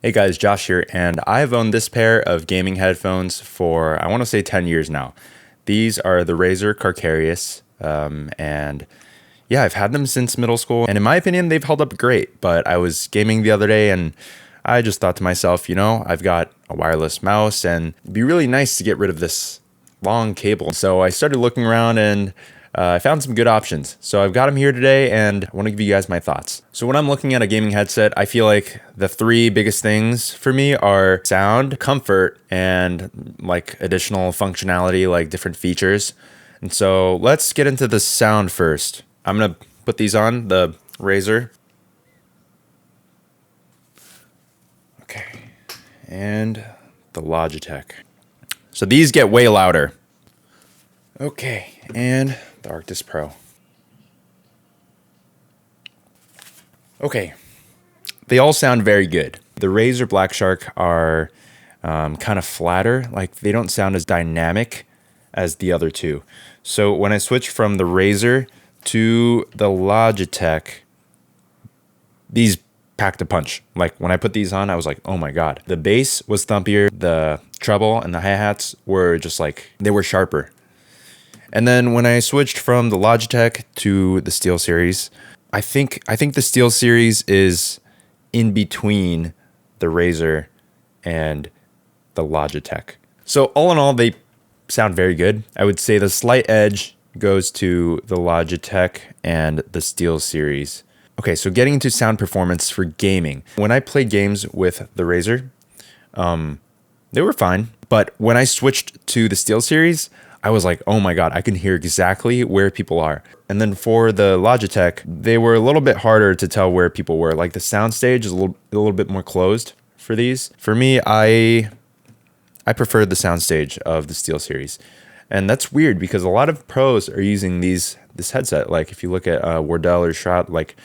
Hey guys, Josh here, and I've owned this pair of gaming headphones for, I want to say 10 years now. These are the Razer Carcarius, and yeah, I've had them since middle school, and in my opinion, they've held up great, but I was gaming the other day, and I just thought to myself, I've got a wireless mouse, and it'd be really nice to get rid of this long cable. So I started looking around, and I found some good options. So I've got them here today and I want to give you guys my thoughts. So when I'm looking at a gaming headset, I feel like the three biggest things for me are sound, comfort, and like additional functionality, like different features. And so let's get into the sound first. I'm going to put these on, the Razer. Okay. And the Logitech. So these get way louder. Okay, and the Arctis Pro. Okay, they all sound very good. The Razer Blackshark are kind of flatter, like they don't sound as dynamic as the other two. So when I switch from the Razer to the Logitech, these packed a punch. Like when I put these on, I was like, oh my God. The bass was thumpier, the treble and the hi-hats were just like, they were sharper. And then when I switched from the Logitech to the Steelseries, I think the Steelseries is in between the Razer and the Logitech. So all in all, they sound very good. I would say the slight edge goes to the Logitech and the Steelseries. Okay, so getting into sound performance for gaming. When I played games with the Razer, they were fine. But when I switched to the Steelseries, I was like, oh my God, I can hear exactly where people are. And then for the Logitech, they were a little bit harder to tell where people were. Like the sound stage is a little bit more closed for these. For me, I preferred the sound stage of the Steelseries. And that's weird because a lot of pros are using this headset. Like if you look at Wardell or Schott, like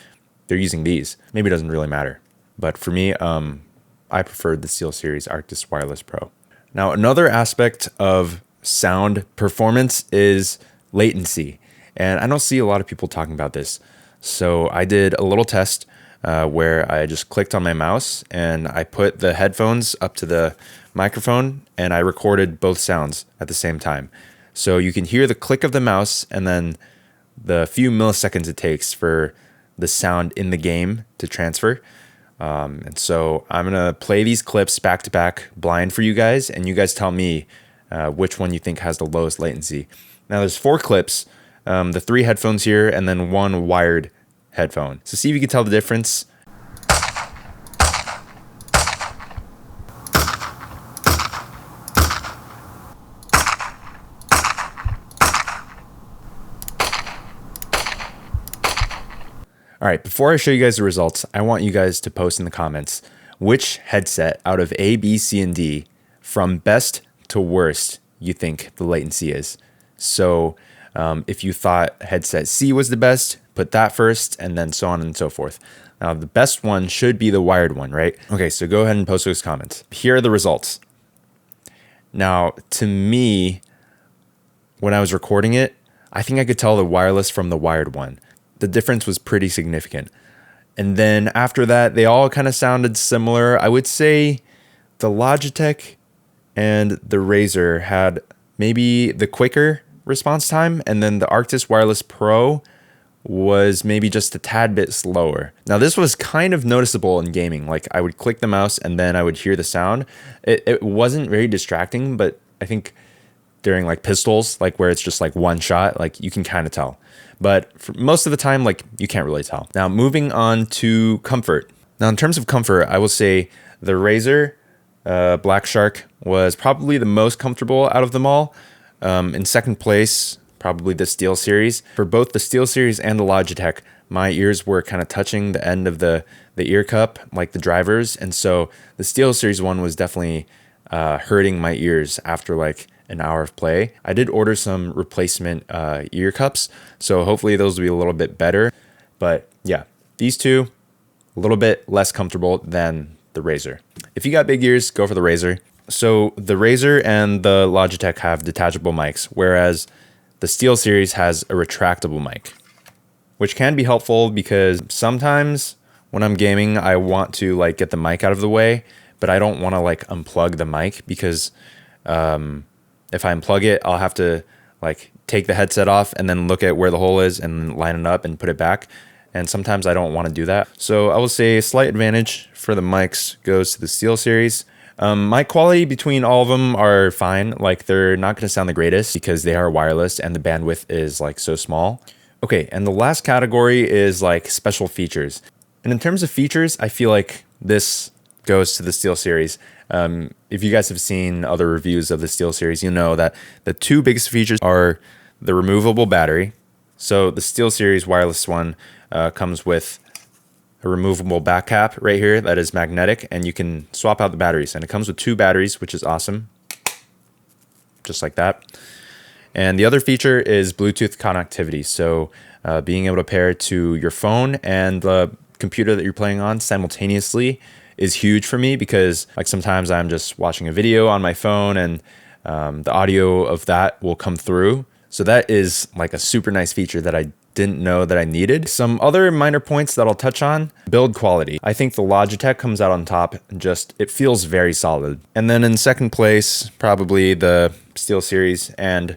they're using these. Maybe it doesn't really matter. But for me, I preferred the Steelseries Arctis Wireless Pro. Now, another aspect of sound performance is latency, and I don't see a lot of people talking about this. So I did a little test where I just clicked on my mouse and I put the headphones up to the microphone and I recorded both sounds at the same time. So you can hear the click of the mouse and then the few milliseconds it takes for the sound in the game to transfer. And so I'm gonna play these clips back to back blind for you guys, and you guys tell me which one you think has the lowest latency. Now there's 4 clips, the 3 headphones here, and then 1 wired headphone. So see if you can tell the difference. All right, before I show you guys the results, I want you guys to post in the comments which headset out of A, B, C, and D from best to worst you think the latency is. So if you thought headset C was the best, put that first, and then so on and so forth. Now the best one should be the wired one, right? Okay, so go ahead and post those comments. Here are the results. Now, to me, when I was recording it, I think I could tell the wireless from the wired one. The difference was pretty significant. And then after that, they all kind of sounded similar. I would say the Logitech and the Razer had maybe the quicker response time, and then the Arctis Wireless Pro was maybe just a tad bit slower. Now this was kind of noticeable in gaming. Like I would click the mouse and then I would hear the sound. It wasn't very distracting, but I think during like pistols, like where it's just like one shot, like you can kind of tell. But for most of the time, like you can't really tell. Now moving on to comfort. Now in terms of comfort, I will say the Razer Blackshark was probably the most comfortable out of them all. In second place, probably the Steelseries. For both the Steelseries and the Logitech, my ears were kind of touching the end of the ear cup, like the drivers. And so the Steelseries one was definitely hurting my ears after like an hour of play. I did order some replacement ear cups, so hopefully those will be a little bit better. But yeah, these two, a little bit less comfortable than the Razer. If you got big ears, go for the Razer. So the Razer and the Logitech have detachable mics, whereas the Steelseries has a retractable mic, which can be helpful because sometimes when I'm gaming, I want to like get the mic out of the way, but I don't want to like unplug the mic because if I unplug it, I'll have to like take the headset off and then look at where the hole is and line it up and put it back. And sometimes I don't want to do that. So I will say a slight advantage for the mics goes to the Steelseries. Mic quality between all of them are fine. Like they're not going to sound the greatest because they are wireless and the bandwidth is like so small. Okay, and the last category is like special features. And in terms of features, I feel like this goes to the Steelseries. If you guys have seen other reviews of the Steelseries, you know that the two biggest features are the removable battery. So the Steelseries wireless one comes with a removable back cap right here that is magnetic, and you can swap out the batteries. And it comes with 2 batteries, which is awesome. Just like that. And the other feature is Bluetooth connectivity. So being able to pair it to your phone and the computer that you're playing on simultaneously is huge for me, because like sometimes I'm just watching a video on my phone and the audio of that will come through. So that is like a super nice feature that I didn't know that I needed. Some other minor points that I'll touch on: build quality. I think the Logitech comes out on top, just it feels very solid. And then in second place, probably the Steelseries and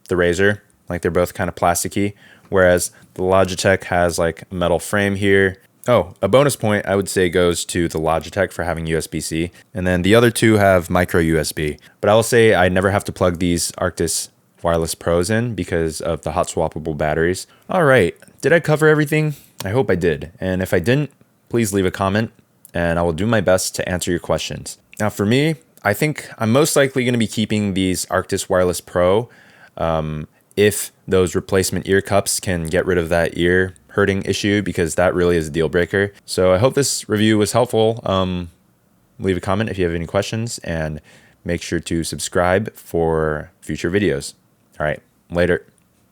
the Razer. Like they're both kind of plasticky, whereas the Logitech has like a metal frame here. Oh, a bonus point I would say goes to the Logitech for having USB-C, and then the other two have micro USB. But I will say I never have to plug these Arctis Wireless Pros in because of the hot swappable batteries. All right, did I cover everything? I hope I did. And if I didn't, please leave a comment and I will do my best to answer your questions. Now for me, I think I'm most likely going to be keeping these Arctis Wireless Pro if those replacement ear cups can get rid of that ear hurting issue, because that really is a deal breaker. So I hope this review was helpful. Leave a comment if you have any questions, and make sure to subscribe for future videos. All right, later.